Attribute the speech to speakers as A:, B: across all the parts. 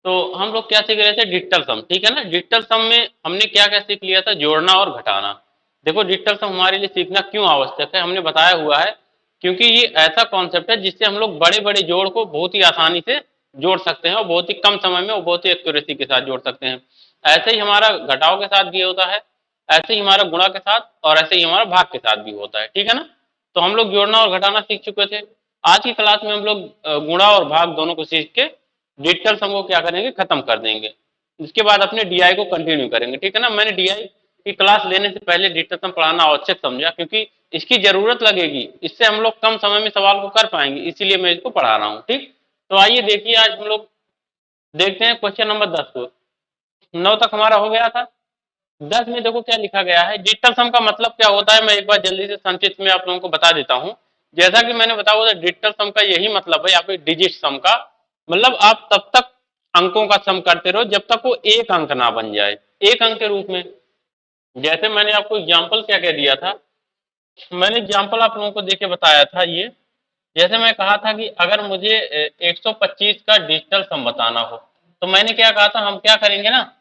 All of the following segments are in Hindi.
A: तो हम लोग क्या सीख रहे थे, डिजिटल सम, ठीक है ना। डिजिटल सम में हमने क्या क्या सीख लिया था, जोड़ना और घटाना। देखो डिजिटल सम हमारे लिए सीखना क्यों आवश्यक है, हमने बताया हुआ है, क्योंकि ये ऐसा कॉन्सेप्ट है जिससे हम लोग बड़े बड़े जोड़ को बहुत ही आसानी से जोड़ सकते हैं और बहुत ही कम समय में और बहुत ही एक्यूरेसी के साथ जोड़ सकते हैं। ऐसे ही हमारा घटाव के साथ भी होता है, ऐसे ही हमारा गुणा के साथ, और ऐसे ही हमारा भाग के साथ भी होता है, ठीक है ना। तो हम लोग जोड़ना और घटाना सीख चुके थे। आज की क्लास में हम लोग गुणा और भाग दोनों को सीख के डिजिटल सम को क्या करेंगे, खत्म कर देंगे। इसके बाद अपने डीआई को कंटिन्यू करेंगे, ठीक है ना। मैंने डीआई की क्लास लेने से पहले डिजिटल सम पढ़ाना आवश्यक समझा, क्योंकि इसकी जरूरत लगेगी, इससे हम लोग कम समय में सवाल को कर पाएंगे, इसीलिए मैं इसको पढ़ा रहा हूँ, ठीक। तो आइए देखिए, आज हम लोग देखते हैं क्वेश्चन नंबर 10 को। 9 तक हमारा हो गया था। 10 में देखो क्या लिखा गया है, डिजिटल सम का मतलब क्या होता है, मैं एक बार जल्दी से संक्षिप्त में आप लोगों को बता देता हूँ। जैसा कि मैंने बताया था, डिजिटल सम का यही मतलब है, या फिर डिजिट सम का मतलब आप तब तक अंकों का सम करते रहो जब तक वो एक अंक ना बन जाए, एक अंक के रूप में। जैसे मैंने आपको एग्जाम्पल क्या कह दिया था, मैंने एग्जाम्पल आप लोगों को देके बताया था ये। जैसे मैं कहा था कि अगर मुझे 125 का डिजिटल सम बताना हो, तो मैंने क्या कहा था, हम क्या करेंगे ना,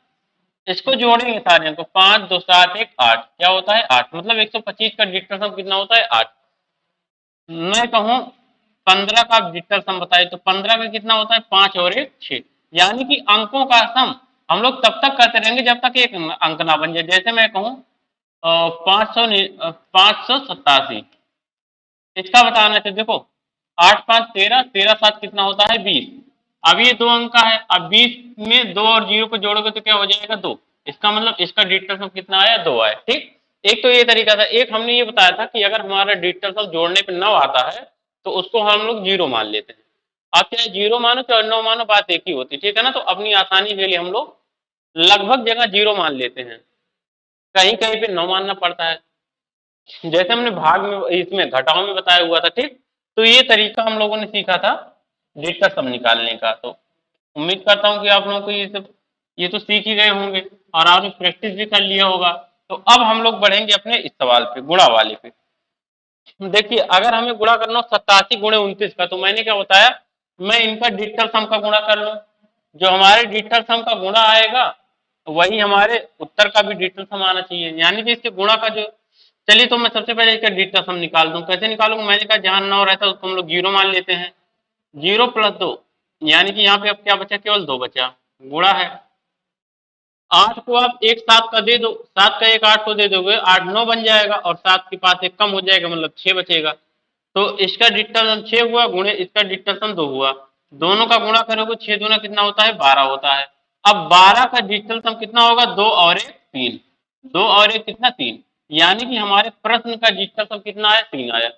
A: इसको जोड़ेंगे सारे को, 5 2 7 1 8, क्या होता है 8, मतलब 125 का डिजिटल सम कितना होता है 8। मैं कहूं 15 का डिजिटल सम बताए, तो 15 का कितना होता है 5 और 1 6। यानी कि अंकों का सम हम लोग तब तक करते रहेंगे जब तक एक अंक ना बन जाए। जैसे मैं कहूं 587, इसका बताना है, तो देखो 8 5 13, 13 7 कितना होता है 20। अब ये दो अंक का है, अब 20 में 2 और 0 को जोड़ोगे तो क्या हो जाएगा 2। इसका मतलब इसका डिजिटल सम कितना आया 2 आया, ठीक। एक तो ये तरीका था। एक हमने ये बताया था कि अगर हमारा डिजिटल सम जोड़ने पे 9 आता है तो उसको हम लोग 0 मान लेते हैं। आप चाहे 0 मानो चाहे 9 मानो, बात एक ही होती है, ठीक है ना। तो अपनी आसानी के लिए हम लोग लगभग जगह 0 मान लेते हैं, कहीं कहीं पे 9 मानना पड़ता है, जैसे हमने भाग में इसमें घटाव में बताया हुआ था, ठीक। तो ये तरीका हम लोगों ने सीखा था डिजिटल सम निकालने का। तो उम्मीद करता हूँ कि आप लोगों को ये सब, ये तो सीख ही गए होंगे और आपने प्रैक्टिस भी कर लिया होगा। तो अब हम लोग बढ़ेंगे अपने इस सवाल पे, गुणा वाले पे। देखिए अगर हमें गुणा करना हो 87 गुणे 29 का, तो मैंने क्या बताया, मैं इनका डिजिटल सम का गुणा कर लूं। जो हमारे डिजिटल सम का गुणा आएगा वही हमारे उत्तर का भी डिजिटल सम आना चाहिए, यानी कि इसके गुणा का जो। चलिए तो मैं सबसे पहले इसका डिजिटल सम निकाल दूं। कैसे निकालूंगा, मैंने कहा जहां 9 रहता है उसको हम लोग 0 मान लेते हैं। 0 प्लस 2, यानी कि यहाँ पे अब क्या बचा, केवल 2 बचा, गुणा है। 8 को आप एक 7 का दे दो, 7 का एक 8 को दे दोगे, 8 9 बन जाएगा, और 7 के पास एक कम हो जाएगा, मतलब 6 बचेगा। तो इसका डिजिटल सम 6 हुआ, गुणे इसका डिजिटल सम 2 हुआ। दोनों का गुणा करोगे 6 दूना कितना होता है 12 होता है। अब 12 का डिजिटल सम कितना होगा, 2 और 1 3, 2 और 1 कितना 3। यानी कि हमारे प्रश्न का डिजिटल सम कितना आया, 3 आया।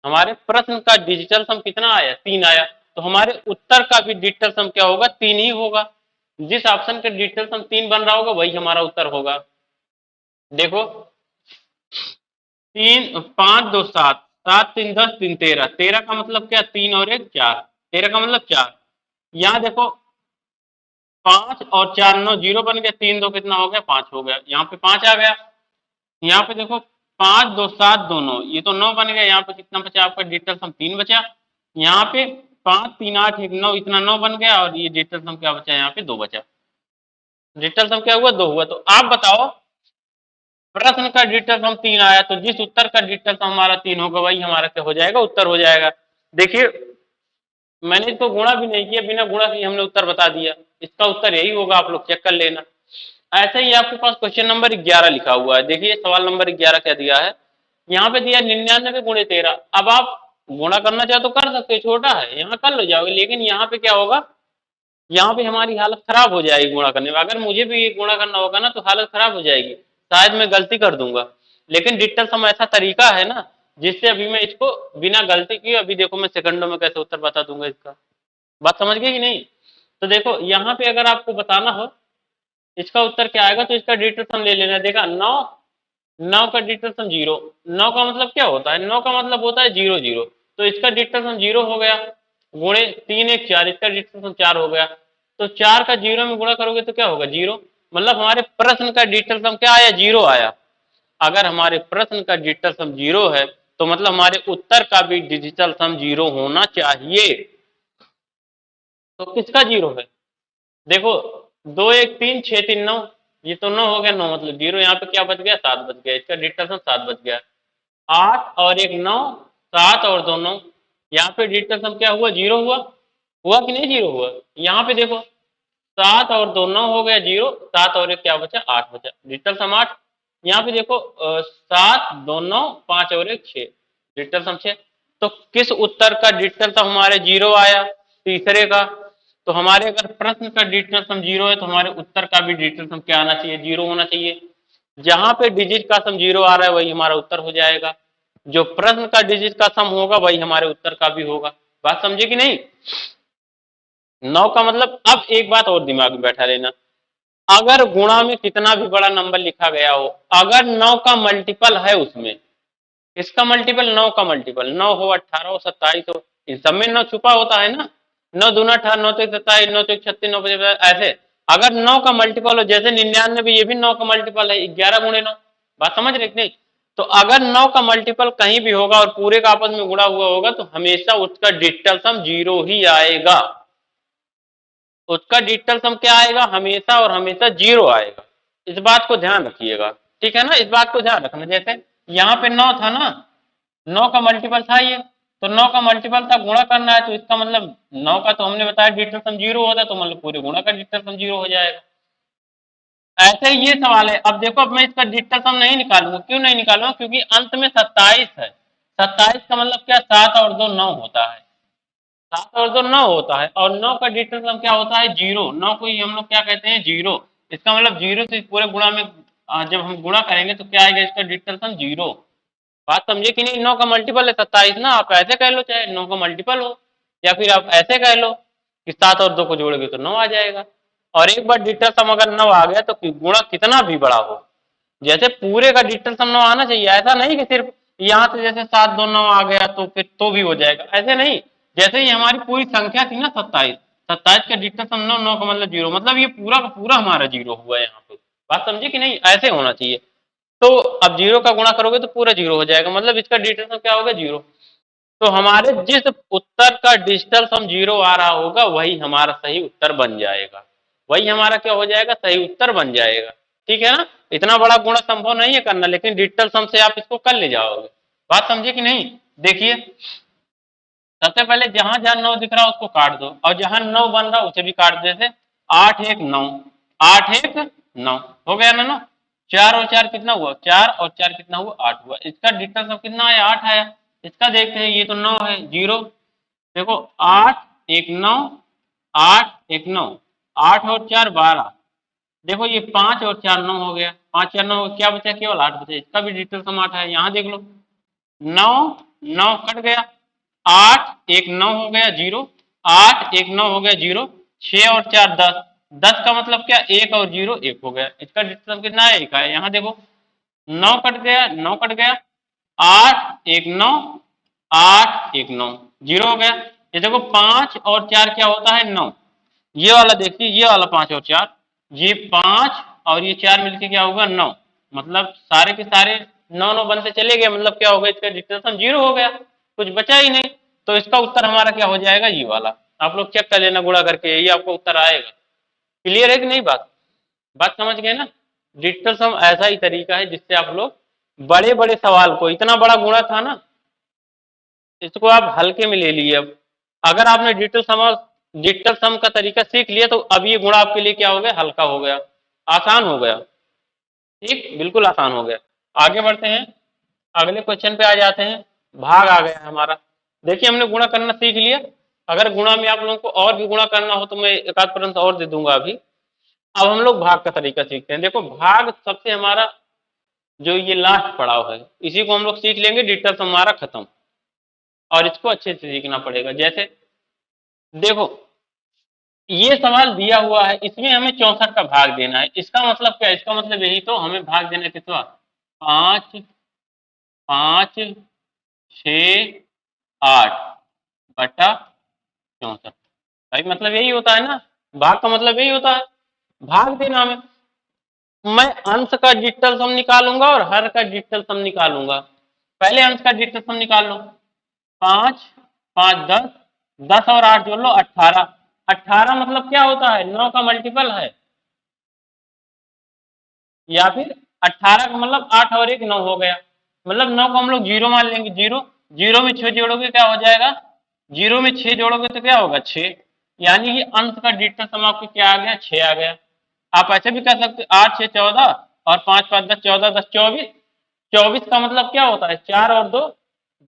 A: हमारे प्रश्न का डिजिटल सम कितना आया, 3 आया। तो हमारे उत्तर का भी डिजिटल सम क्या होगा, 3 ही होगा। जिस ऑप्शन का डिजिटल सम 3 बन रहा होगा वही हमारा उत्तर होगा। देखो 3 5 2 7, 7 3 10 3 13, 13 का मतलब क्या, 3 और 1 4, 13 का मतलब 4। यहाँ देखो 5 और 4 9, 0 बन गया, 3 2 कितना हो गया 5 हो गया, यहाँ पे 5 आ गया। यहाँ पे देखो 5 2 7 2 9, ये तो 9 बन गया, यहाँ पे कितना बचा आपका डिजिटल सम 3 बचा। यहाँ पे 5 3 8 1 9, इतना 9 बन गया, और ये डिजिटल सम क्या बचा, यहाँ पे 2 बचा। डिजिटल सम क्या हुआ, 2 हुआ। तो आप बताओ प्रश्न का डिजिटल सम 3 आया, तो जिस उत्तर का डिजिटल सम हमारा 3 होगा वही हमारा क्या हो जाएगा, उत्तर हो जाएगा। देखिए मैंने इसको गुणा भी नहीं किया, बिना गुणा किए हमने उत्तर बता दिया, इसका उत्तर यही होगा, आप लोग चेक कर लेना। ऐसे ही आपके पास क्वेश्चन नंबर 11 लिखा हुआ है। देखिए सवाल नंबर 11 क्या दिया है, यहाँ पे दिया 99 गुणे 13। अब आप गुणा करना चाहो तो कर सकते हो, छोटा है यहाँ कर लो जाओगे, लेकिन यहाँ पे क्या होगा, यहाँ पे हमारी हालत खराब हो जाएगी गुणा करने में। अगर मुझे भी गुणा करना होगा ना तो हालत खराब हो जाएगी, शायद मैं गलती कर दूंगा। लेकिन डिजिटल सम ऐसा तरीका है ना जिससे अभी मैं इसको बिना गलती किए, अभी देखो मैं सेकंडों में कैसे उत्तर बता दूंगा इसका। बात समझ गए कि नहीं। तो देखो यहाँ पे अगर आपको बताना हो इसका उत्तर क्या आएगा, तो इसका डिजिटल सम ले लेना। देखा 9, 9 का डिजिटल सम 0, 9 का मतलब क्या होता है, 9 का मतलब होता है 0 0। तो इसका डिजिटल सम 0 हो गया, गुणे 3 1 4, इसका डिजिटल सम 4 हो गया। तो 4 का 0 में गुणा करोगे तो क्या होगा 0, मतलब हमारे प्रश्न का डिजिटल सम क्या आया, 0 आया। अगर हमारे प्रश्न का डिजिटल सम 0 है तो मतलब हमारे उत्तर का भी डिजिटल सम 0 होना चाहिए। तो किसका जीरो है? देखो, 2 1 3 6 3 9, ये तो 9 हो गया, 9 मतलब जीरो। यहाँ पे क्या बच गया? 7 बच गया, इसका डिजिटल सम 7 बच गया। 8 और 1 9, 7 और 2 9, यहाँ पे डिजिटल सम क्या हुआ? जीरो हुआ। हुआ कि नहीं जीरो हुआ? यहाँ पे देखो, 7 और 2 9 हो गया जीरो, 7 और 1 क्या बचा? 8 बचा, डिजिटल सम 8। यहाँ पे देखो 7 2 9 5 और 1 6, डिजिटल सम 6। तो किस उत्तर का डिजिटल सम हमारे जीरो आया? तीसरे का। तो हमारे अगर प्रश्न का डिजिटल सम जीरो है तो हमारे उत्तर का भी डिजिटल सम क्या आना चाहिए? जीरो होना चाहिए। जहां पे डिजिट का सम जीरो आ रहा है वही हमारा उत्तर हो जाएगा। जो प्रश्न का डिजिट का सम होगा वही हमारे उत्तर का भी होगा। बात समझे कि नहीं? 9 का मतलब, अब एक बात और दिमाग में बैठा लेना, अगर गुणा में कितना भी बड़ा नंबर लिखा गया हो, अगर 9 का मल्टीपल है उसमें, इसका मल्टीपल 9 का मल्टीपल 9 हो, 18 हो, 27 हो, इन सब में 9 छुपा होता है ना। 9 दूना 18, 9 तो 27, 9 तो 36, 9 ऐसे। अगर 9 का मल्टीपल हो, जैसे 99 भी, ये भी 9 का मल्टीपल है, 11 गुणे 9। बात समझ रहे कि नहीं? तो अगर 9 का मल्टीपल कहीं भी होगा और पूरे का आपस में गुणा हुआ होगा तो हमेशा उसका डिजिटल सम जीरो ही आएगा। उसका डिजिटल सम क्या आएगा? हमेशा और हमेशा जीरो आएगा। इस बात को ध्यान रखिएगा, ठीक है ना? इस बात को ध्यान रखना। जैसे यहाँ पे 9 था ना, 9 का मल्टीपल था ये, तो 9 का मल्टीपल था, गुणा करना है, तो इसका मतलब 9 का तो हमने बताया डिजिटल सम जीरो होता है, तो मतलब पूरे गुणा का डिजिटल सम जीरो हो जाएगा। ऐसे ही ये सवाल है। अब देखो, अब मैं इसका डिजिटल सम नहीं निकालूंगा। क्यों नहीं निकालूंगा? क्योंकि अंत में 27 है। 27 का मतलब क्या? 7 और 2 9 होता है। 7 और 2 9 होता है, और 9 का डिजिटल सम क्या होता है? जीरो। 9 को ही हम लोग क्या कहते हैं? जीरो। इसका मतलब जीरो से पूरे गुणा में जब हम गुणा करेंगे तो क्या आएगा? इसका डिजिटल सम जीरो। बात समझे कि नहीं? 9 का मल्टीपल है 27 ना, आप ऐसे कह लो, चाहे 9 का मल्टीपल हो, या फिर आप ऐसे कह लो कि 7 और 2 को जोड़ोगे तो 9 आ जाएगा। और एक बार डिजिटल सम अगर 9 आ गया तो गुणा कितना भी बड़ा हो, जैसे पूरे का डिजिटल सम 9 आना चाहिए। ऐसा नहीं कि सिर्फ यहाँ से जैसे 7 2 9 आ गया तो फिर तो भी हो जाएगा, ऐसे नहीं। जैसे ही हमारी पूरी संख्या थी ना 27, 27 का डिजिटल सम 9, 9 का मतलब जीरो, मतलब ये पूरा का पूरा हमारा जीरो हुआ है यहाँ पे। बात समझे कि नहीं? ऐसे होना चाहिए। तो अब जीरो का गुणा करोगे तो पूरा जीरो हो जाएगा, मतलब इसका डिजिटल सम क्या होगा? जीरो। तो हमारे जिस उत्तर का डिजिटल सम जीरो आ रहा होगा वही हमारा सही उत्तर बन जाएगा। वही हमारा क्या हो जाएगा? सही उत्तर बन जाएगा। ठीक है ना? इतना बड़ा गुणा संभव नहीं है करना, लेकिन डिजिटल सम से आप इसको कर ले जाओगे। बात समझे कि नहीं? देखिए, सबसे पहले जहां जहां 9 दिख रहा है उसको काट दो, और जहां 9 बन रहा है उसे भी काट दो। जैसे 8 1 9, 8 1 9 हो गया ना? 9 4 और 4 कितना हुआ? 4 और 4 कितना हुआ? 8 हुआ। इसका डिजिटल सम कितना आया? 8 आया। इसका देखते हैं, ये तो 9 है, जीरो। देखो 8 1 9, 8 1 9, 8 और 4 12। देखो ये 5 और 4 9 हो गया, 5 4 9 क्या बचा? केवल 8 बचा। इसका भी डिजिटल सम 8 है। यहाँ देख लो, 9 9 कट गया, 8 1 9 हो गया जीरो, 8 1 9 हो गया जीरो, 6 और 4 10, 10 का मतलब क्या? 1 और जीरो 1 हो गया। इसका डिजिटल कितना है? 1 है। यहाँ देखो 9 कट गया, 9 कट गया, 8 1 9, 8 1 9 जीरो हो गया। ये देखो 5 और 4 क्या होता है? 9। ये वाला देखिए, ये वाला 5 और 4, ये 5 और ये 4 मिलके क्या होगा? 9। मतलब सारे के सारे 9 9 बनते चले गए, मतलब क्या होगा? इसका डिजिटल सम जीरो हो गया, कुछ बचा ही नहीं। तो इसका उत्तर हमारा क्या हो जाएगा? ये वाला। आप लोग चेक कर लेना गुणा करके, यही आपको उत्तर आएगा। क्लियर है कि नहीं बात? बात समझ गए ना? डिजिटल सम ऐसा ही तरीका है जिससे आप लोग बड़े बड़े सवाल को, इतना बड़ा गुणा था ना, इसको आप हल्के में ले लिए। अब अगर आपने डिजिटल सम का तरीका सीख लिया तो अब ये गुणा आपके लिए क्या हो गया? हल्का हो गया, आसान हो गया। ठीक, बिल्कुल आसान हो गया। आगे बढ़ते हैं, अगले क्वेश्चन पे आ जाते हैं। भाग आ गया हमारा। देखिए, हमने गुणा करना सीख लिया। अगर गुणा में आप लोगों को और भी गुणा करना हो तो मैं एक आध प्रश्न और दे दूंगा अभी। अब हम लोग भाग का तरीका सीखते हैं। देखो, भाग सबसे हमारा जो ये लास्ट पड़ाव है, इसी को हम लोग सीख लेंगे, डिजिटल सम हमारा खत्म। और इसको अच्छे से सीखना पड़ेगा। जैसे देखो, ये सवाल दिया हुआ है, इसमें हमें 64 का भाग देना है। इसका मतलब क्या है? इसका मतलब यही तो, हमें भाग देना कितना? 5 5 6 8 बटा 64। भाई मतलब यही होता है ना, भाग का मतलब यही होता है, भाग देना हमें। मैं अंश का डिजिटल सम निकालूंगा और हर का डिजिटल सम निकालूंगा। पहले अंश का डिजिटल सम निकाल लो। 5 5 10, 10 और 8 जोड़ लो 18। 18 मतलब क्या होता है, 9 का मल्टीपल है, या फिर 18 का मतलब 8 और 1 9 हो गया, मतलब 9 को हम लोग जीरो मान लेंगे, जीरो, जीरो में 6 जोड़ोगे क्या हो जाएगा, जीरो में 6 जोड़ोगे तो क्या होगा 6, यानी कि अंत का डिजिटल सम आपको क्या आ गया, 6 आ गया। आप ऐसे भी कर सकते हो 8 6 14 और 5 5 10 14 10 24, 24 का मतलब क्या होता है, 4 और 2,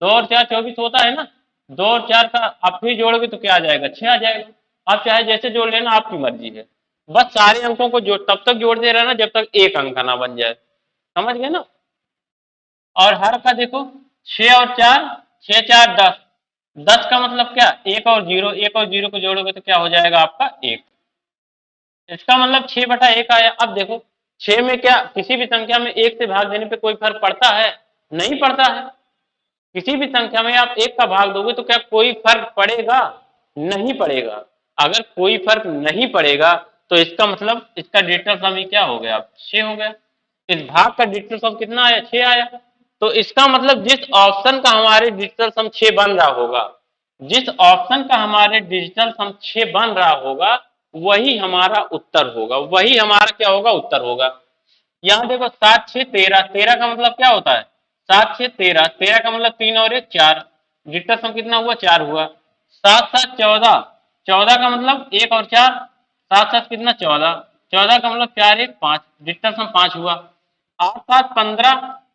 A: 2 और 4 24 होता है ना, 2 और 4 का आप फिर जोड़ोगे तो क्या आ जाएगा, 6 आ जाएगा। आप चाहे जैसे जोड़ लेना, आपकी मर्जी है, बस सारे अंकों को जोड़ तब तक जोड़ते रहना जब तक एक अंक ना बन जाए, समझ गए ना। और हर का देखो, 6 और 4, 6 4 10, 10 का मतलब क्या, एक और जीरो, एक और जीरो को जोड़ोगे तो क्या हो जाएगा आपका एक, इसका मतलब 6/1 आया। अब देखो 6 में क्या किसी भी संख्या में एक से भाग देने पे कोई फर्क पड़ता है, नहीं पड़ता है। किसी भी संख्या में आप एक का भाग दोगे तो क्या कोई फर्क पड़ेगा, नहीं पड़ेगा। अगर कोई फर्क नहीं पड़ेगा तो इसका मतलब इसका डिजिटल सम ही क्या हो गया, 6 हो गया। इस भाग का डिजिटल सम कितना आया, 6 आया। तो इसका मतलब जिस ऑप्शन का हमारे डिजिटल सम 6 बन रहा होगा, जिस ऑप्शन का हमारे डिजिटल सम 6 बन रहा होगा, वही हमारा उत्तर होगा, वही हमारा क्या होगा, उत्तर होगा। यहाँ देखो 7 6 13, 13 का मतलब क्या होता है, 7 6 13, 13 का मतलब 3 और 1 4, डिजिटल सम कितना हुआ, 4 हुआ। 7 7 14, 14 का मतलब 1 और 4, 7 7 कितना 14, 14 का मतलब 4 1 5, डिजिटल सम 5 हुआ। 8 7 15,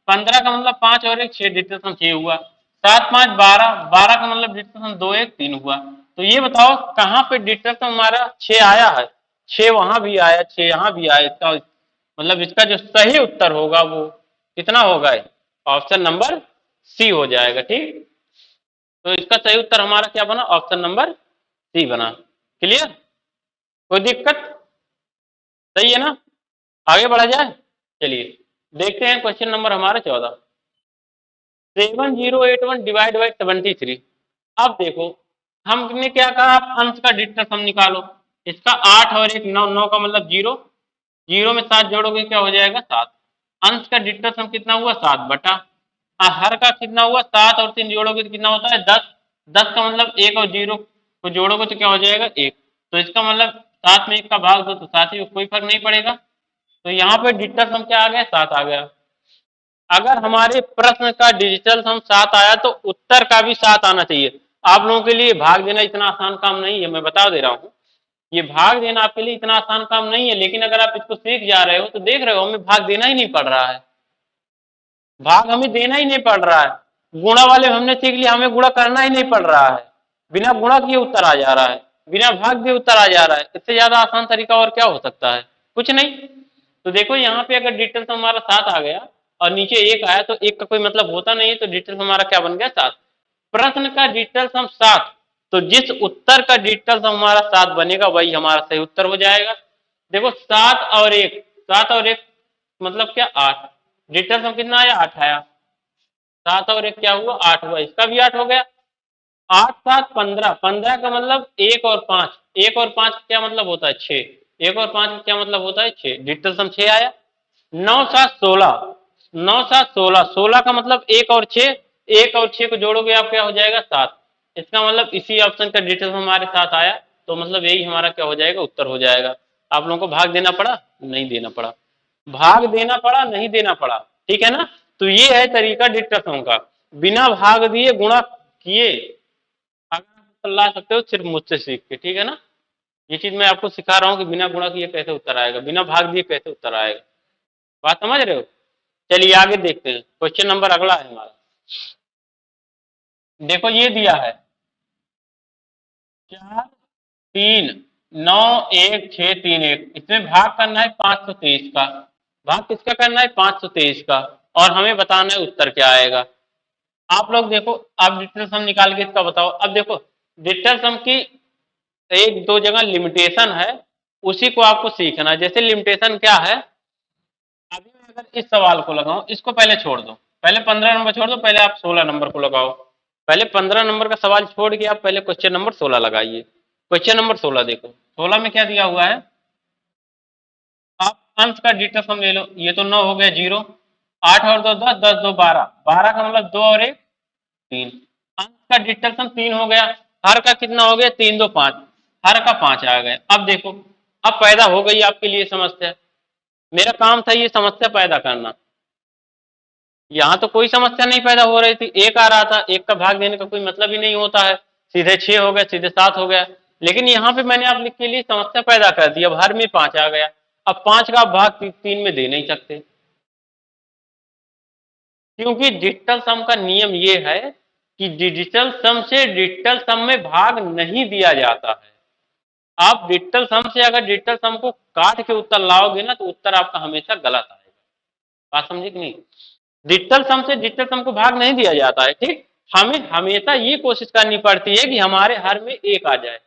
A: 15 का मतलब 5 और 1 6, डिजिटल सम 6 हुआ। 7 5 12, 12 का मतलब डिजिटल सम 2 1 3 हुआ। तो ये बताओ कहाँ पे डिजिटल सम हमारा 6 आया है, 6 वहां भी आया, 6 यहाँ भी आया, इसका मतलब इसका जो सही उत्तर होगा वो कितना होगा, ऑप्शन नंबर सी हो जाएगा, ठीक। तो इसका सही उत्तर हमारा क्या बना, ऑप्शन नंबर सी बना। क्लियर, कोई दिक्कत, सही है ना, आगे बढ़ा जाए। चलिए देखते हैं क्वेश्चन नंबर हमारा 14, 7081 डिवाइड बाई 73। अब देखो हमने क्या कहा, आप अंश का डिजिटल सम निकालो। इसका 8 और 1 9, 9 का मतलब जीरो, जीरो में 7 जोड़ोगे क्या हो जाएगा 7। अंश का डिजिटल सम कितना हुआ, 7 बटा, हर का कितना हुआ, 7 और 3 जोड़ोगे तो कितना होता है 10, 10 का मतलब 1 और जीरो को जोड़ोगे तो क्या हो जाएगा 1। तो इसका मतलब 7 में 1 का भाग दो तो 7 ही, कोई फर्क नहीं पड़ेगा। तो यहाँ पे डिजिटल सम क्या आ गया, 7 आ गया। अगर हमारे प्रश्न का डिजिटल सम 7 आया तो उत्तर का भी 7 आना चाहिए। आप लोगों के लिए भाग देना इतना आसान काम नहीं है, मैं बता दे रहा हूँ, ये भाग देना आपके लिए इतना आसान काम नहीं है। लेकिन अगर आप इसको सीख जा रहे हो तो देख रहे हो हमें भाग देना ही नहीं पड़ रहा है, भाग हमें देना ही नहीं पड़ रहा है। गुणा वाले हमने सीख लिया, हमें गुणा करना ही नहीं पड़ रहा है, बिना गुणा किए उत्तर आ जा रहा है, बिना भाग दिए उत्तर आ जा रहा है। इससे ज्यादा आसान तरीका और क्या हो सकता है, कुछ नहीं। तो देखो यहाँ पे अगर डिजिटल सम हमारा 7 आ गया और नीचे 1 आया तो 1 का कोई मतलब होता नहीं है, तो डिजिटल सम हमारा क्या बन गया, 7। प्रश्न का डिजिटल सम 7, तो जिस उत्तर का डिजिटल सम हमारा 7 बनेगा वही हमारा सही उत्तर हो जाएगा। देखो 7 और 1, 7 और 1 मतलब क्या 8, डिजिटल सम कितना आया, 8 आया। 7 और 1 क्या हुआ, 8 हुआ, इसका भी 8 हो गया। 8 7 15, 15 का मतलब 1 और 5, 1 और 5 का क्या मतलब होता है 6, 1 और 5 का क्या मतलब होता है 6, डिजिटल सम 6 आया। 9 7 16, 9 7 16, 16 का मतलब 1 और 6, 1 और 6 को जोड़ोगे आप क्या हो जाएगा 7। इसका मतलब इसी ऑप्शन का डिजिटल सम हमारे साथ आया, तो मतलब यही हमारा क्या हो जाएगा, उत्तर हो जाएगा। आप लोगों को भाग देना पड़ा, नहीं देना पड़ा, भाग देना पड़ा नहीं देना पड़ा, ठीक है ना। तो ये है तरीका डिजिटल सम का, बिना भाग दिए गुणा किए अगर आप ला सकते हो सिर्फ मुझसे सीख के, ठीक है ना। ये चीज मैं आपको सिखा रहा हूँ कि बिना गुणा किए कैसे उत्तर आएगा, बिना भाग दिए कैसे उत्तर आएगा, बात समझ रहे हो। चलिए आगे देखते हैं, क्वेश्चन नंबर अगला है हमारा। देखो ये दिया है 4 3 9 1 6 3 1, इसमें भाग करना है 523 का, भाग किसका करना है 523 का, और हमें बताना है उत्तर क्या आएगा। आप लोग देखो, आप डिजिटल सम निकाल के इसका बताओ। अब देखो डिजिटल सम की एक दो जगह लिमिटेशन है, उसी को आपको सीखना है। जैसे लिमिटेशन क्या है, अभी मैं अगर इस सवाल को लगाऊं, इसको पहले छोड़ दो, पहले 15 नंबर छोड़ दो, पहले आप 16 नंबर को लगाओ। पहले 15 नंबर का सवाल छोड़ के आप पहले क्वेश्चन नंबर 16 लगाइए। क्वेश्चन नंबर 16 देखो, 16 में क्या दिया हुआ है, आप अंश का डिजिटल सम ले लो। ये तो 9 हो गया जीरो, 8 और 2 10, 10 2 12, 12 का मतलब 2 और 1 3, अंश का डिजिटल सम 3 हो गया, हर का कितना हो गया 3 2 5, हर का 5 आ गया। अब देखो, अब पैदा हो गई आपके लिए समस्या। मेरा काम था ये समस्या पैदा करना, यहाँ तो कोई समस्या नहीं पैदा हो रही थी, एक आ रहा था, एक का भाग देने का कोई मतलब ही नहीं होता है, सीधे 6 हो गया, सीधे 7 हो गया। लेकिन यहाँ पे मैंने आपके लिए समस्या पैदा कर दी, अब हर में 5 आ गया। अब 5 का आप भाग 3 में दे नहीं सकते, क्योंकि डिजिटल सम का नियम ये है कि डिजिटल सम से डिजिटल सम में भाग नहीं दिया जाता है। आप डिजिटल सम से अगर डिजिटल सम को काट के उत्तर लाओगे ना, तो उत्तर आपका हमेशा गलत आएगा। बात समझे कि नहीं? डिजिटल सम से डिजिटल सम को भाग नहीं दिया जाता है, ठीक। हमें हमेशा ये कोशिश करनी पड़ती है कि हमारे हर में एक आ जाए।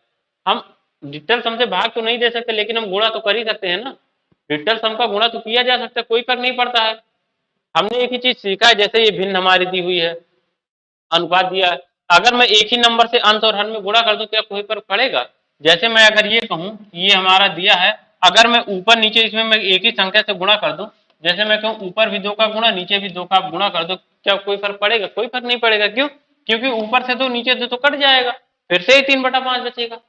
A: हम डिजिटल सम से भाग तो नहीं दे सकते, लेकिन हम गुणा तो कर ही सकते हैं ना। डिजिटल सम का गुणा तो किया जा सकता है, कोई फर्क नहीं पड़ता है। हमने एक ही चीज सीखा है, जैसे ये भिन्न हमारी दी हुई है, अनुपात दिया है, अगर मैं एक ही नंबर से अंश और हर में गुणा कर दूं, क्या कोई फर्क पड़ेगा? जैसे मैं अगर ये कहूं, ये हमारा दिया है, अगर मैं ऊपर नीचे इसमें मैं एक ही संख्या से गुणा कर दूं, जैसे मैं कहूं ऊपर भी 2 का गुणा, नीचे भी 2 का गुणा कर दो, क्या कोई फर्क पड़ेगा? कोई फर्क नहीं पड़ेगा। क्यों? क्योंकि ऊपर से 2 नीचे 2 तो कट जाएगा, फिर से ही 3/5 बचेगा।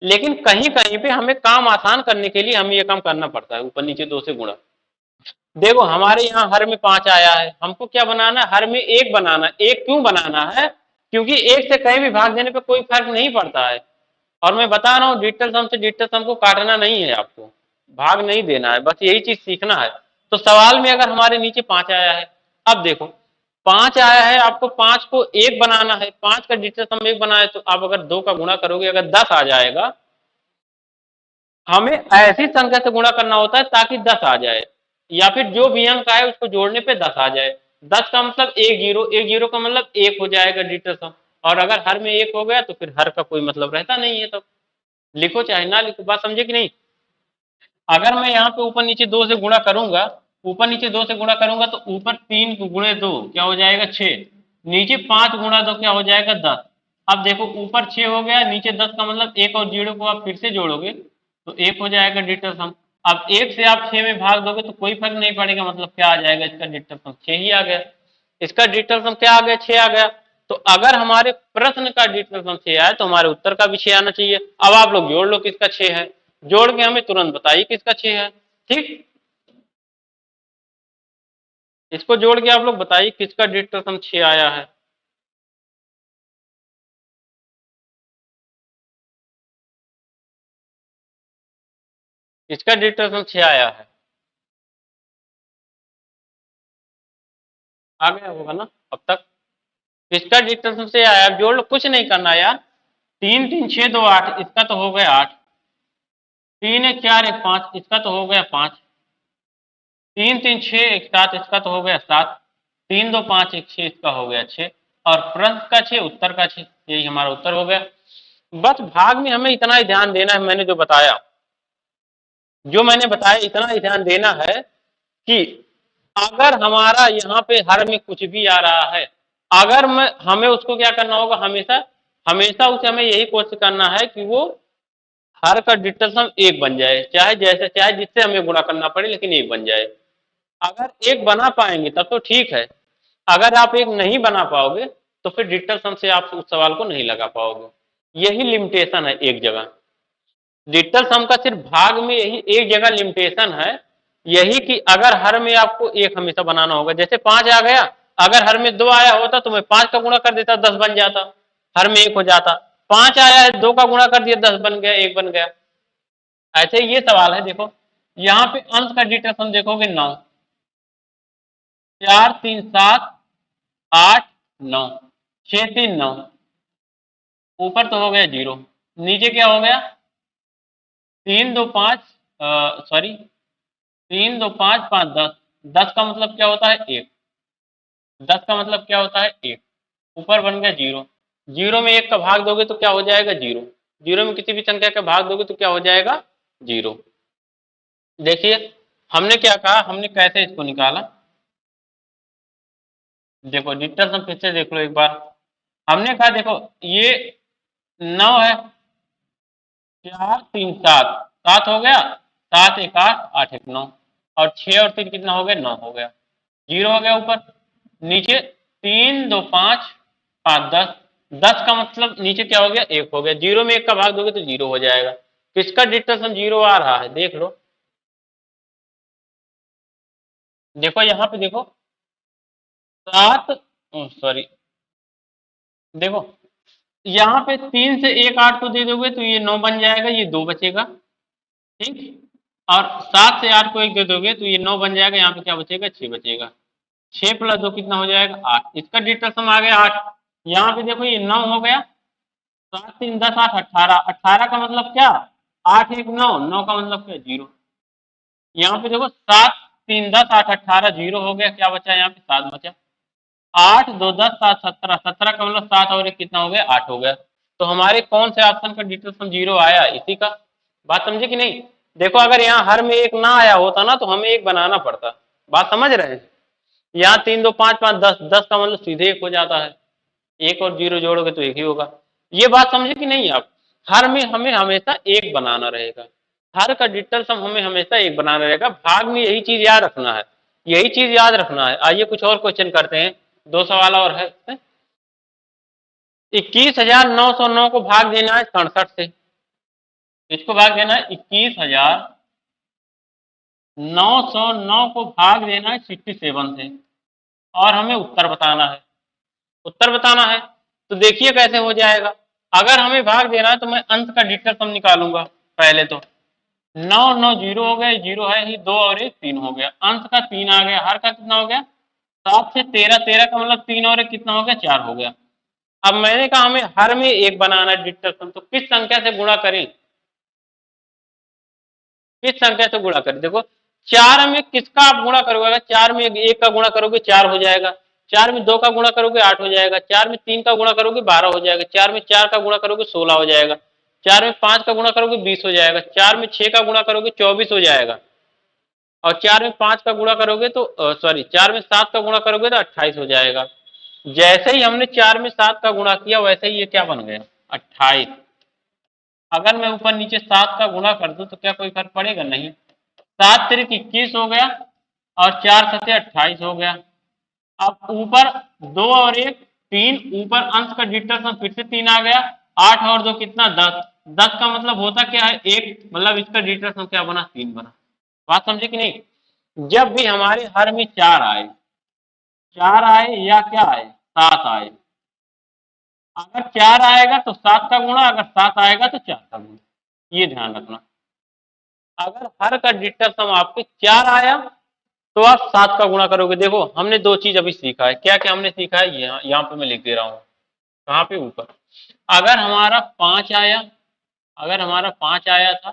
A: लेकिन कहीं कहीं पे हमें काम आसान करने के लिए हमें ये काम करना पड़ता है, ऊपर नीचे 2 से गुणा। देखो हमारे यहाँ हर में 5 आया है, हमको क्या बनाना है? हर में 1 बनाना। 1 क्यों बनाना है? क्योंकि 1 से कहीं भी भाग देने पे कोई फर्क नहीं पड़ता है। और मैं बता रहा हूँ, डिजिटल सम से डिजिटल सम को काटना नहीं है, आपको भाग नहीं देना है, बस यही चीज सीखना है। तो सवाल में अगर हमारे नीचे 5 आया है, अब देखो 5 आया है, आपको 5 को 1 बनाना है, 5 का डिजिटल सम 1 बना है, तो आप अगर 2 का गुणा करोगे, अगर 10 आ जाएगा, हमें ऐसी संख्या से गुणा करना होता है ताकि 10 आ जाए, या फिर जो भी अंक आए उसको जोड़ने पे 10 आ जाए। 10 का मतलब 1 जीरो, 1 जीरो का मतलब 1 हो जाएगा डिजिटल सम। और अगर हर में 1 हो गया तो फिर हर का कोई मतलब रहता नहीं है, तो लिखो चाहे ना लिखो। बात समझे कि नहीं? अगर मैं यहाँ पे ऊपर नीचे 2 से गुणा करूंगा, ऊपर नीचे 2 से गुणा करूंगा, तो ऊपर 3 गुणे 2 क्या हो जाएगा? 6। नीचे 5 गुणा 2 क्या हो जाएगा? 10। अब देखो ऊपर 6 हो गया, नीचे 10 का मतलब 1 और 0 को आप फिर से जोड़ोगे तो 1 हो जाएगा डिजिटल सम। अब 1 से आप 6 में भाग दोगे तो कोई फर्क नहीं पड़ेगा, मतलब क्या आ जाएगा? इसका डिजिटल सम 6 ही आ गया। इसका डिजिटल सम क्या आ गया? 6 आ गया। तो अगर हमारे प्रश्न का डिजिटल सम 6 आया, तो हमारे उत्तर का भी 6 आना चाहिए। अब आप लोग जोड़ लो किसका 6 है, जोड़ के हमें तुरंत बताइए किसका 6 है, ठीक। इसको जोड़ के आप लोग बताइए किसका डिजिटल सम 6 आया है। इसका डिजिटल सम 6 आया है, आ गया होगा ना अब तक? इसका डिजिटल सम 6 आया, अब जोड़ लो, कुछ नहीं करना यार। 3 3 6 2 8, इसका तो हो गया 8। 3 1 4 1 5, इसका तो हो गया 5। 3 3 6 1 7, इसका तो हो गया 7। 3 2 5 1 6, इसका हो गया 6। और प्रश्न का 6, उत्तर का 6, यही हमारा उत्तर हो गया। बस भाग में हमें इतना ही ध्यान देना है, मैंने जो बताया, जो मैंने बताया इतना ही ध्यान देना है कि अगर हमारा यहाँ पे हर में कुछ भी आ रहा है, अगर मैं हमें उसको क्या करना होगा? हमेशा हमेशा उसे हमें यही कोशिश करना है कि वो हर का डिजिटल सम 1 बन जाए, चाहे जैसे चाहे जिससे हमें गुणा करना पड़े, लेकिन 1 बन जाए। अगर 1 बना पाएंगे तब तो ठीक है, अगर आप 1 नहीं बना पाओगे तो फिर डिजिटल सम से आप उस सवाल को नहीं लगा पाओगे। यही लिमिटेशन है एक जगह, डिजिटल सम का सिर्फ भाग में यही एक जगह लिमिटेशन है, यही कि अगर हर में आपको 1 हमेशा बनाना होगा। जैसे 5 आ गया, अगर हर में 2 आया होता तो मैं 5 का गुणा कर देता, 10 बन जाता, हर में 1 हो जाता। 5 आया है, 2 का गुणा कर दिया, 10 बन गया, 1 बन गया। ऐसे ये सवाल है। देखो यहाँ पे अंश का डिजिटल सम देखोगे 9, 4 3 7 8 9, 6 3 9, ऊपर तो हो गया 0, नीचे क्या हो गया? 3 2 5, सॉरी 3 2 5 5 10, 10 का मतलब क्या होता है? 1। 10 का मतलब क्या होता है? 1। ऊपर बन गया 0, 0 में 1 का भाग दोगे तो क्या हो जाएगा? 0। 0 में किसी भी संख्या का भाग दोगे तो क्या हो जाएगा? 0। देखिए हमने क्या कहा, हमने कैसे इसको निकाला। देखो डिजिटल सम फिर से देख लो एक बार। हमने कहा देखो ये 9 है, 4 3 7, 7 हो गया, 7 1 8, 8 1 9, और 6 और 3 कितना हो गया? 9 हो गया। 0 हो गया ऊपर, नीचे 3 2 5 5 10, 10 का मतलब नीचे क्या हो गया, 1 हो गया। 0 में 1 का भाग दोगे तो 0 हो जाएगा। तो इसका डिजिटल सम 0 आ रहा है, देख लो। देखो यहाँ पे देखो, 7, सॉरी, देखो यहाँ पे 3 से 1 8 को दे दोगे तो ये 9 बन जाएगा, ये 2 बचेगा। ठीक। और 7 से 8 को 1 दे दोगे तो ये 9 बन जाएगा, यहाँ पे क्या बचेगा, 6 बचेगा। 6 प्लस 2 कितना हो जाएगा, 8। इसका डिजिटल सम आ गया 8। यहाँ पे देखो ये 9 हो गया, 7 3 10 8 18। 18 का मतलब क्या, 8 1 9, 9 का मतलब क्या, 0। यहाँ पे देखो 7 3 10 8 18, 0 हो गया, क्या बचा यहाँ पे, 7 बचा। 8 2 10 7 17, 17 का मतलब 7 और 1 कितना हो गया, 8 हो गया। तो हमारे कौन से ऑप्शन का डिजिटल सम 0 आया, इसी का। बात समझे कि नहीं। देखो अगर यहाँ हर में 1 ना आया होता ना तो हमें 1 बनाना पड़ता। बात समझ रहे हैं। यहाँ 3 2 5 5 10, 10 का मतलब सीधे 1 हो जाता है। 1 और 0 जोड़ोगे तो 1 ही होगा। ये बात समझे कि नहीं आप। हर में हमें हमेशा 1 बनाना रहेगा। हर का डिजिटल सम हमें हमेशा 1 बनाना रहेगा। भाग में यही चीज याद रखना है, यही चीज याद रखना है। आइए कुछ और क्वेश्चन करते हैं, 2 सवाल और है। 21,909 को भाग देना है 67 से। इसको भाग देना है 21,909 को भाग देना है 67 से, और हमें उत्तर बताना है। उत्तर बताना है तो देखिए कैसे हो जाएगा। अगर हमें भाग देना है तो मैं अंत का डिजिटल सम निकालूंगा पहले। तो 9 9 0 हो गया, 0 है ही, 2 और 1 3 हो गया। अंत का 3 आ गया, हर का कितना हो गया, 7 से 13, 13 का मतलब 3 और 1 कितना हो गया, 4 हो गया। अब मैंने कहा हमें हर में 1 बनाना है डिजिटल सम, तो किस संख्या से गुणा करें, किस संख्या से गुणा करें। देखो 4 में किसका आप गुणा करोगे, अगर 4 में 1 का गुणा करोगे 4 हो जाएगा। 4 में 2 का गुणा करोगे 8 हो जाएगा। 4 में 3 का गुणा करोगे 12 हो जाएगा। 4 में 4 का गुणा करोगे 16 हो जाएगा। 4 में 5 का गुणा करोगे 20 हो जाएगा। 4 में 6 का गुणा करोगे 24 हो जाएगा। और 4 में 5 का गुणा करोगे तो सॉरी 4 में 7 का गुणा करोगे तो 28 हो जाएगा। जैसे ही हमने 4 में 7 का गुणा किया वैसे ही ये क्या बन गया, 28। अगर मैं ऊपर नीचे 7 का गुणा कर दूं तो क्या कोई फर्क पड़ेगा, नहीं। 7 तिरिक 21 हो गया, और 4 सते 28 हो गया। अब ऊपर 2 और 1 3, ऊपर अंश का डिजिटल सम फिर से 3 आ गया। 8 और 2 कितना, 10। 10 का मतलब होता क्या है, 1, मतलब इसका डिजिटल सम क्या बना, 3 बना। बात समझे कि नहीं। जब भी हमारे हर में 4 आए, 4 आए या क्या आए, 7 आए। अगर 4 आएगा तो 7 का गुणा, अगर 7 आएगा तो 4 का गुणा। ये ध्यान रखना। अगर हर का डिजिटल सम आपके 4 आया तो आप 7 का गुणा करोगे। देखो हमने 2 चीज अभी सीखा है, क्या क्या हमने सीखा है, यहाँ पे मैं लिख दे रहा हूँ, कहाँ पे, ऊपर। अगर हमारा 5 आया, अगर हमारा 5 आया था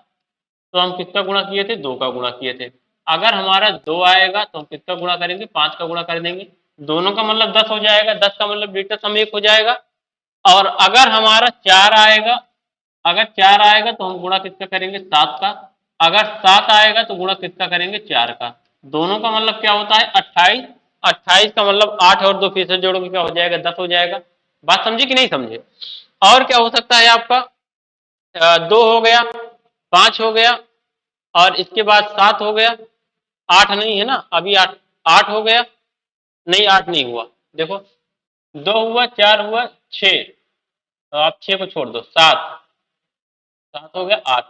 A: तो हम किसका गुणा किए थे, 2 का गुणा किए थे। अगर हमारा 2 आएगा तो हम किसका गुणा करेंगे, 5 का गुणा कर देंगे। दोनों का मतलब 10 हो जाएगा। 10 का मतलब डिजिटल सम 1 हो जाएगा। और अगर हमारा 4 आएगा, अगर 4 आएगा तो हम गुणा किसका करेंगे, 7 का। अगर 7 आएगा तो गुणा किसका करेंगे, 4 का। दोनों का मतलब क्या होता है, 28। 28 का मतलब 8 और 2 फिर से जोड़ोगे क्या हो जाएगा, 10 हो जाएगा। बात समझे कि नहीं समझे। और क्या हो सकता है आपका, 2 हो गया, 5 हो गया, और इसके बाद 7 हो गया। 8 नहीं है ना अभी, 8 8 हो गया, नहीं 8 नहीं हुआ। देखो 2 हुआ, 4 हुआ, 6, तो आप 6 को छोड़ दो, 7, 7 हो गया, 8।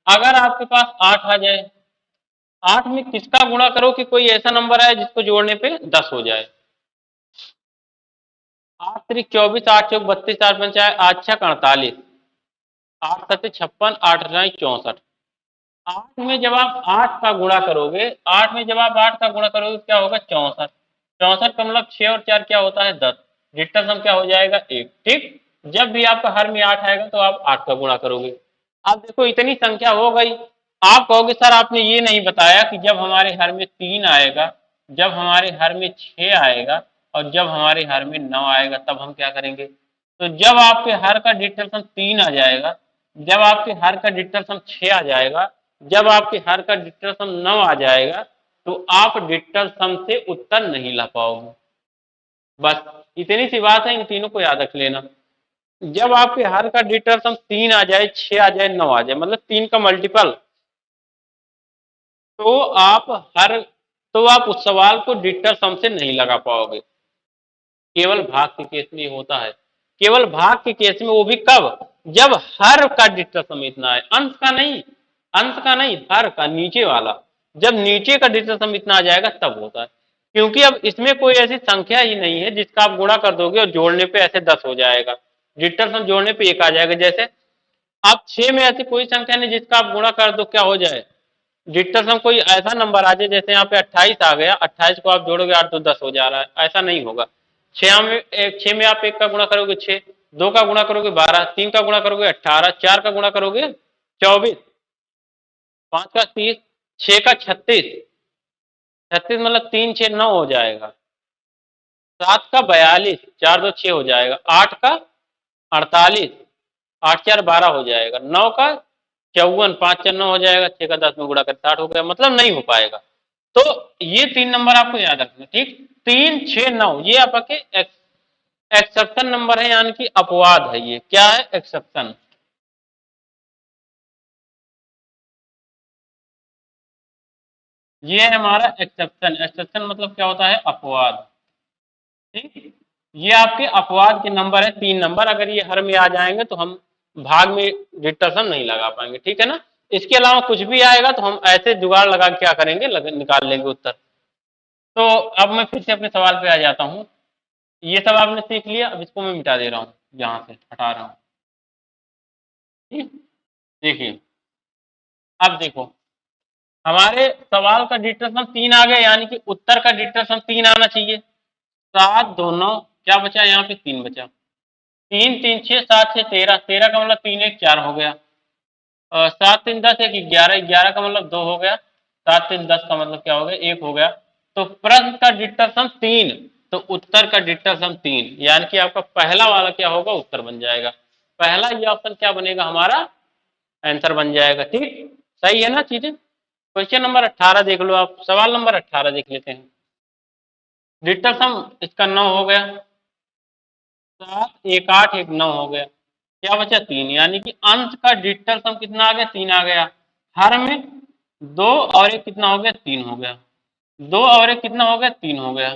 A: अगर आपके पास 8 आ जाए, 8 में किसका गुणा करो कि कोई ऐसा नंबर आए जिसको जोड़ने पे 10 हो जाए। 8 त्रिक 24, 8 चौक 32, 8 पंचा 8 छक 48, 8 सत्ते 56, 8 अठाई 64। 8 में जब आप 8 का गुणा करोगे, 8 में जब आप 8 का गुणा करोगे क्या होगा, 64। 64 का मतलब 6 और 4 क्या होता है, 10। डिजिटल सम क्या हो जाएगा, 1। ठीक। जब भी आपका हर में 8 आएगा तो आप 8 का गुणा करोगे। अब देखो इतनी संख्या हो गई। आप कहोगे सर आपने ये नहीं बताया कि जब हमारे हर में 3 आएगा, जब हमारे हर में 6 आएगा, और जब हमारे हर में 9 आएगा तब हम क्या करेंगे। तो जब आपके हर का डिजिटल सम 3 आ जाएगा, जब आपके हर का डिजिटल सम 6 आ जाएगा, जब आपके हर का डिजिटल सम 9 आ जाएगा, तो आप डिजिटल सम से उत्तर नहीं ला पाओगे। बस इतनी सी बात है, इन तीनों को याद रख लेना। जब आपके हर का डिजिटल सम 3 आ जाए, 6 आ जाए, 9 आ जाए, मतलब 3 का मल्टीपल, तो आप हर तो आप उस सवाल को डिजिटल सम से नहीं लगा पाओगे। केवल भाग के केस में होता है केवल भाग के केस में, वो भी कब, जब हर का डिजिटल सम इतना है, अंश का नहीं, अंश का नहीं, हर का, नीचे वाला। जब नीचे का डिजिटल सम इतना आ जाएगा तब होता है, क्योंकि अब इसमें कोई ऐसी संख्या ही नहीं है जिसका आप गुणा कर दोगे और जोड़ने पे ऐसे 10 हो जाएगा, डिजिटल सम जोड़ने पे 1 आ जाएगा। जैसे आप 6 में ऐसी कोई संख्या नहीं जिसका आप गुणा कर दो क्या हो जाए, डिजिटल सम कोई ऐसा नंबर आ जाए, जैसे यहाँ पे 28 आ गया, 28 को आप जोड़ोगे 8 तो 10 हो जा रहा है, ऐसा नहीं होगा। 6 में आप 1 का गुणा करोगे 6, 2 का गुणा करोगे 12, 3 का गुणा करोगे 18, 4 का गुणा करोगे 24, 5 का 30, 6 का 36, 36 मतलब 3 6 9 हो जाएगा, 7 का 42, 4 2 6 हो जाएगा, 8 का 48, 8 4 12 हो जाएगा, 9 का 54, 5 4 9 हो जाएगा, 6 का 10 में गुणा कर 60 हो गया, मतलब नहीं हो पाएगा। तो ये 3 नंबर आपको याद रखना, ठीक, 3 6 9 ये आपके एक्सेप्शन नंबर है, यानी कि अपवाद है। ये क्या है, एक्सेप्शन। ये है हमारा एक्सेप्शन। एक्सेप्शन मतलब क्या होता है, अपवाद, ठीक। ये आपके अपवाद के नंबर है, 3 नंबर। अगर ये हर में आ जाएंगे तो हम भाग में डिटर्शन नहीं लगा पाएंगे, ठीक है ना। इसके अलावा कुछ भी आएगा तो हम ऐसे जुगाड़ लगा के क्या करेंगे, निकाल लेंगे उत्तर। तो अब मैं फिर से अपने सवाल पे आ जाता हूँ। ये सब आपने सीख लिया, अब इसको मैं मिटा दे रहा हूँ, यहाँ से हटा रहा हूँ, ठीक। देखिए, अब देखो, हमारे सवाल का डिटर्शन 3 आ गया, यानी कि उत्तर का डिटर्शन 3 आना चाहिए। 7 2 9, क्या बचा यहाँ पे, 3 बचा। 3 3 6 7 6 13, 13 का मतलब 3 1 4 हो गया। 7 3 10 1 11, 11 का मतलब 2 हो गया। 7 3 10 का मतलब क्या हो गया, 1 हो गया। तो प्रश्न का डिटर्शन 3, तो उत्तर का डिटर्शन 3, यानी कि आपका पहला वाला क्या होगा, उत्तर बन जाएगा। पहला ये ऑप्शन क्या बनेगा, हमारा आंसर बन जाएगा, ठीक। सही है ना चीजें। क्वेश्चन नंबर 18 देख लो आप, सवाल नंबर 18 देख लेते हैं। डिटर्शन इसका 9 हो गया, 7 1 8 1 9 हो गया, क्या बचा, 3, यानी कि अंश का डिजिटल सम कितना आ गया, 3 आ गया। हर में 2 और 1 कितना हो गया, 3 हो गया। 2 और 1 कितना हो गया, 3 हो गया।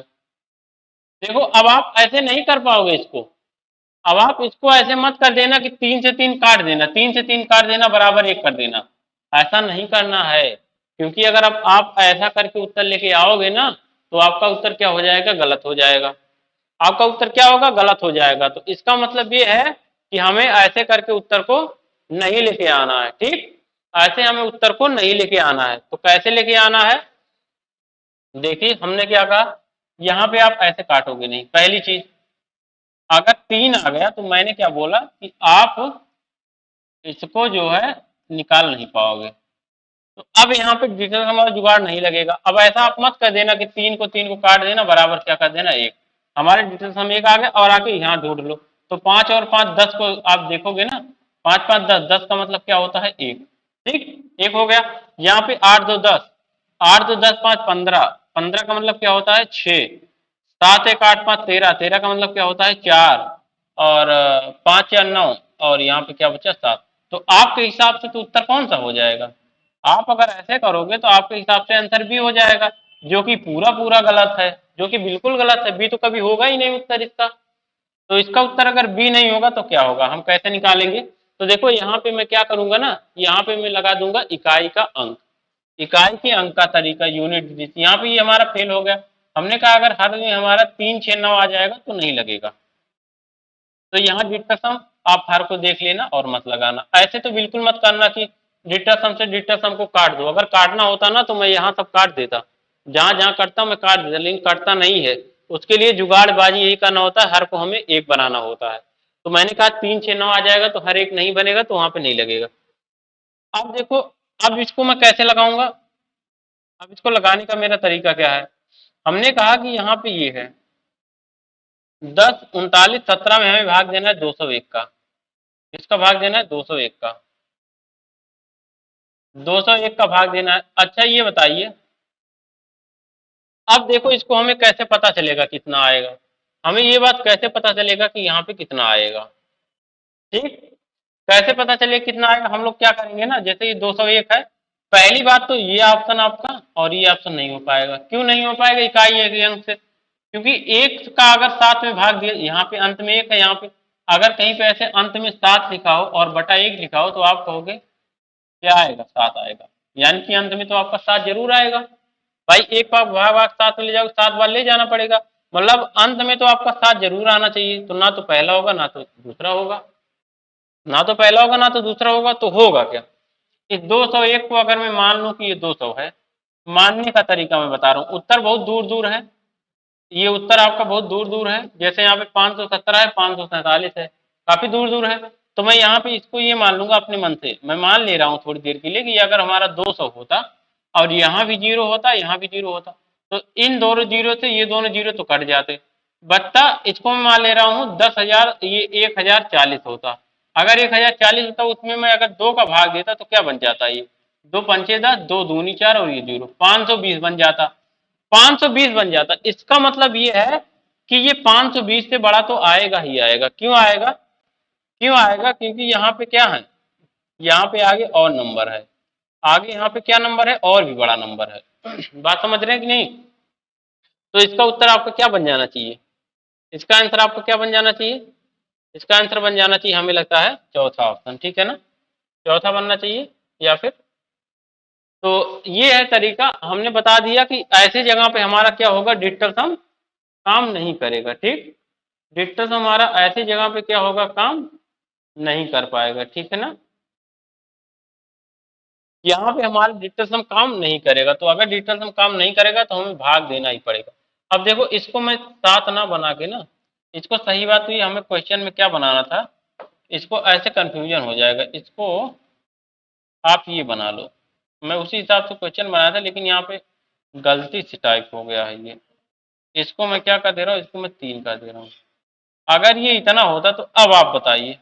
A: देखो, अब आप ऐसे नहीं कर पाओगे इसको। अब आप इसको ऐसे मत कर देना कि 3 से 3 काट देना, 3 से 3 काट देना बराबर 1 कर देना, ऐसा नहीं करना है। क्योंकि अगर आप ऐसा करके उत्तर लेके आओगे ना, तो आपका उत्तर क्या हो जाएगा, गलत हो जाएगा। आपका उत्तर क्या होगा, गलत हो जाएगा। तो इसका मतलब ये है कि हमें ऐसे करके उत्तर को नहीं लेके आना है, ठीक। ऐसे हमें उत्तर को नहीं लेके आना है। तो कैसे लेके आना है, देखिए हमने क्या कहा, यहाँ पे आप ऐसे काटोगे नहीं, पहली चीज। अगर 3 आ गया तो मैंने क्या बोला कि आप इसको जो है निकाल नहीं पाओगे। तो अब यहाँ पे डिजिटल हमारा जुगाड़ नहीं लगेगा। अब ऐसा आप मत कर देना कि 3 को काट देना बराबर क्या कर देना, 1। हमारे डिजिटल सम 1 आ गया और आके यहाँ ढूंढ लो। तो 5 और 5 10 को आप देखोगे ना, 5 5 10, 10 का मतलब क्या होता है, 1, ठीक। 1 हो गया। यहाँ पे 8 2 10, 8 2 10 5 15, 15 का मतलब क्या होता है, 6। 7 1 8 5 13, 13 का मतलब क्या होता है, 4। और 5 या 9, और यहाँ पे क्या बचा, 7। तो आपके हिसाब से तो उत्तर कौन सा हो जाएगा। आप अगर ऐसे करोगे तो आपके हिसाब से आंसर बी हो जाएगा, जो कि पूरा पूरा गलत है, जो कि बिल्कुल गलत है। बी तो कभी होगा ही नहीं उत्तर इसका। तो इसका उत्तर अगर बी नहीं होगा तो क्या होगा, हम कैसे निकालेंगे। तो देखो, यहाँ पे मैं क्या करूंगा ना, यहाँ पे मैं लगा दूंगा इकाई का अंक, इकाई के अंक का तरीका, यूनिट डिजिट। यहाँ पे ये हमारा फेल हो गया। हमने कहा अगर हर में हमारा 3 6 9 आ जाएगा तो नहीं लगेगा। तो यहाँ डिजिटल सम आप हर को देख लेना और मत लगाना। ऐसे तो बिल्कुल मत करना कि डिजिटल सम से डिजिटल सम को काट दो। अगर काटना होता ना तो मैं यहाँ सब काट देता, जहां जहां कटता मैं काट देता, लेकिन कटता नहीं है। उसके लिए जुगाड़बाजी यही करना होता है, हर को हमें 1 बनाना होता है। तो मैंने कहा 3 6 9 आ जाएगा तो हर एक नहीं बनेगा, तो वहां पे नहीं लगेगा। अब देखो, अब इसको मैं कैसे लगाऊंगा। अब इसको लगाने का मेरा तरीका क्या है। हमने कहा कि यहाँ पे ये है 10 39 17 में हमें भाग देना है 201 का। इसका भाग देना है 201 का, 201 का भाग देना है। अच्छा ये बताइए, अब देखो इसको हमें कैसे पता चलेगा कितना आएगा। हमें ये बात कैसे पता चलेगा कि यहाँ पे कितना आएगा, ठीक। कैसे पता चले कितना आएगा, हम लोग क्या करेंगे ना, जैसे ये 201 है। पहली बात तो ये ऑप्शन आपका और ये ऑप्शन नहीं हो पाएगा। क्यों नहीं हो पाएगा, इकाई एक अंक से। क्योंकि एक का अगर 7 में भाग दिया, यहाँ पे अंत में 1 है, यहाँ पे अगर कहीं पे ऐसे अंत में 7 लिखा हो और बटा 1 लिखा हो तो आप कहोगे क्या आएगा, 7 आएगा, यानी कि अंत में तो आपका 7 जरूर आएगा। भाई एक बार भाग भाग 7 में ले जाओ, 7 बार ले जाना पड़ेगा, मतलब अंत में तो आपका 7 जरूर आना चाहिए। तो ना तो पहला होगा ना तो दूसरा होगा, ना तो पहला होगा ना तो दूसरा होगा, तो होगा क्या? इस 201 को अगर मैं मान लूं कि ये 200 है, मानने का तरीका मैं बता रहा हूँ, उत्तर बहुत दूर दूर है, ये उत्तर आपका बहुत दूर दूर है, जैसे यहाँ पे 517 है, 547 है, काफी दूर दूर है। तो मैं यहाँ पे इसको ये मान लूंगा अपने मन से, मैं मान ले रहा हूँ थोड़ी देर के लिए कि अगर हमारा 200 होता और यहाँ भी 0 होता, यहाँ भी 0 होता, तो इन दोनों जीरो से ये दोनों जीरो तो कट जाते, बत्ता इसको मैं मान ले रहा हूँ 10,000, ये 1040 होता। अगर 1040 होता उसमें मैं अगर 2 का भाग देता तो क्या बन जाता, ये 2 पंचे 10, 2 दूनी 4 और ये 0, 520 बन जाता, 520 बन जाता। इसका मतलब ये है कि ये 520 से बड़ा तो आएगा ही आएगा। क्यों आएगा? क्यों आएगा? क्योंकि यहाँ पे क्या है, यहाँ पे आगे और नंबर है, आगे यहाँ पे क्या नंबर है, और भी बड़ा नंबर है। बात समझ रहे हैं कि नहीं? तो इसका उत्तर आपका क्या बन जाना चाहिए, इसका आंसर आपका क्या बन जाना चाहिए? इसका आंसर बन जाना चाहिए, हमें लगता है चौथा ऑप्शन, ठीक है ना, चौथा बनना चाहिए। या फिर तो ये है तरीका, हमने बता दिया कि ऐसी जगह पे हमारा क्या होगा, डिजिटल सम काम नहीं करेगा, ठीक, डिजिटल सम हमारा ऐसी जगह पे क्या होगा, काम नहीं कर पाएगा, ठीक है ना, यहाँ पे हमारा डिजिटल सम काम नहीं करेगा। तो अगर डिजिटल सम काम नहीं करेगा तो हमें भाग देना ही पड़ेगा। अब देखो इसको मैं 7 ना बना के ना, इसको सही बात हुई, हमें क्वेश्चन में क्या बनाना था, इसको ऐसे कंफ्यूजन हो जाएगा, इसको आप ये बना लो, मैं उसी हिसाब से क्वेश्चन बनाया था, लेकिन यहाँ पे गलती से टाइप हो गया है ये, इसको मैं क्या कर दे रहा हूँ, इसको मैं 3 कर दे रहा हूँ। अगर ये इतना होता तो अब आप बताइए,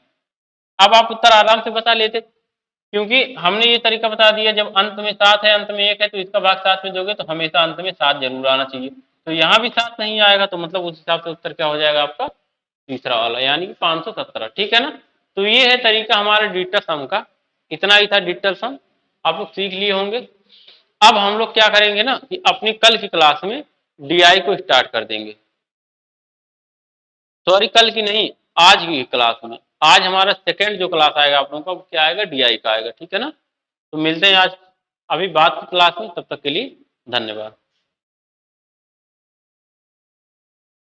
A: अब आप उत्तर आराम से बता लेते, क्योंकि हमने ये तरीका बता दिया, जब अंत में 7 है अंत में 1 है तो इसका भाग 7 में दोगे तो हमेशा अंत में 7 जरूर आना चाहिए। तो यहाँ भी 7 नहीं आएगा, तो मतलब उस हिसाब से उत्तर क्या हो जाएगा आपका, तीसरा वाला, यानी कि 517, ठीक है ना। तो ये है तरीका हमारे डिजिटल सम का, इतना ही था डिजिटल सम, आप लोग सीख लिए होंगे। अब हम लोग क्या करेंगे ना कि अपनी कल की क्लास में डीआई को स्टार्ट कर देंगे, सॉरी कल की नहीं, आज की क्लास में, आज हमारा सेकेंड जो क्लास आएगा आप लोगों का वो क्या आएगा, डीआई का आएगा, ठीक है ना। तो मिलते हैं आज अभी बात की क्लास में, तब तक के लिए धन्यवाद।